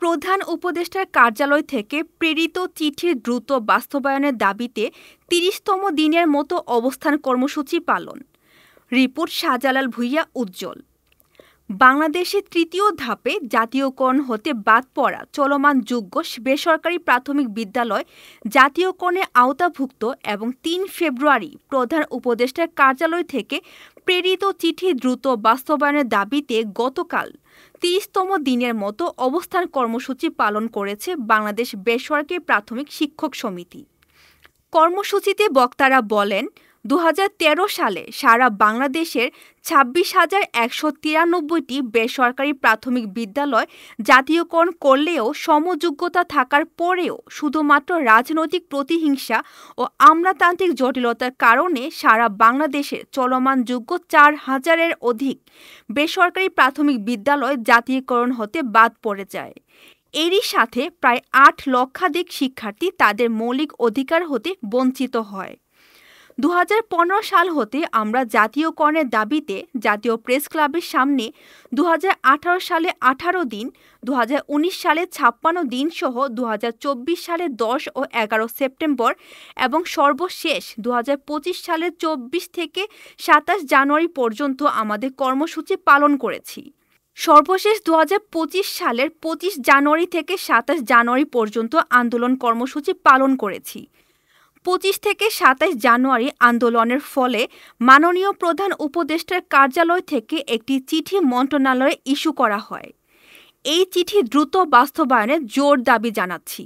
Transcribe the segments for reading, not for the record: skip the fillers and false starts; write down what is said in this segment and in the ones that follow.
প্রধান উপদেষ্টার কার্যালয় থেকে প্রেরিত চিঠির দ্রুত বাস্তবায়নের দাবিতে ৩০তম দিনের মতো অবস্থান কর্মসূচি পালন। রিপোর্ট শাহজালাল ভূঁইয়া উজ্জ্বল। বাংলাদেশে তৃতীয় ধাপে জাতীয়করণ হতে বাদ পড়া চলমান যোগ্য বেসরকারি প্রাথমিক বিদ্যালয় জাতীয়করণের আওতাভুক্ত এবং ৩ ফেব্রুয়ারি প্রধান উপদেষ্টার কার্যালয় থেকে প্রেরিত চিঠি দ্রুত বাস্তবায়নের দাবিতে গতকাল ৩০তম দিনের মতো অবস্থান কর্মসূচি পালন করেছে বাংলাদেশ বেসরকারি প্রাথমিক শিক্ষক সমিতি। কর্মসূচিতে বক্তারা বলেন, ২০১৩ সালে সারা বাংলাদেশের ২৬,১৯৩টি বেসরকারি প্রাথমিক বিদ্যালয় জাতীয়করণ করলেও সমযোগ্যতা থাকার পরেও শুধুমাত্র রাজনৈতিক প্রতিহিংসা ও আমলাতান্ত্রিক জটিলতার কারণে সারা বাংলাদেশের চলমান যোগ্য ৪,০০০-এর অধিক বেসরকারি প্রাথমিক বিদ্যালয় জাতীয়করণ হতে বাদ পড়ে যায়। এরই সাথে প্রায় ৮ লক্ষাধিক শিক্ষার্থী তাদের মৌলিক অধিকার হতে বঞ্চিত হয়। ২০১৫ সাল হতে আমরা জাতীয়করণের দাবিতে জাতীয় প্রেস ক্লাবের সামনে ২০১৮ সালে ১৮ দিন, ২০১৯ সালে ৫৬ দিন সহ ২০২৪ সালে ১০ ও ১১ সেপ্টেম্বর এবং সর্বশেষ ২০২৫ সালের ২৪ থেকে ২৭ জানুয়ারি পর্যন্ত আমাদের কর্মসূচি পালন করেছি। সর্বশেষ ২০২৫ সালের ২৫ জানুয়ারি থেকে ২৭ জানুয়ারি পর্যন্ত আন্দোলন কর্মসূচি পালন করেছি। ২৫ থেকে ২৭ জানুয়ারি আন্দোলনের ফলে মাননীয় প্রধান উপদেষ্টার কার্যালয় থেকে একটি চিঠি মন্ত্রণালয়ে ইস্যু করা হয়। এই চিঠি দ্রুত বাস্তবায়নের জোর দাবি জানাচ্ছি।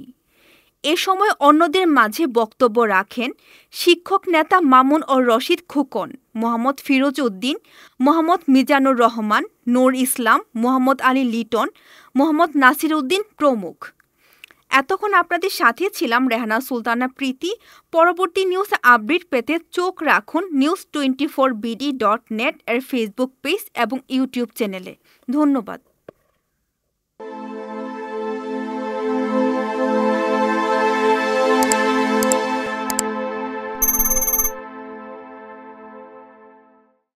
এ সময় অন্যদের মাঝে বক্তব্য রাখেন শিক্ষক নেতা মামুন ও রশিদ খোকন, মোহাম্মদ ফিরোজ উদ্দিন, মোহাম্মদ মিজানুর রহমান, নূর ইসলাম, মোহাম্মদ আলী লিটন, মোহাম্মদ নাসির উদ্দিন প্রমুখ। এতক্ষণ আপনাদের সাথে ছিলাম রেহানা সুলতানা প্রীতি। পরবর্তী নিউজ আপডেট পেতে চোখ রাখুন news24bd.net এর ফেসবুক পেজ এবং ইউটিউব চ্যানেলে। ধন্যবাদ।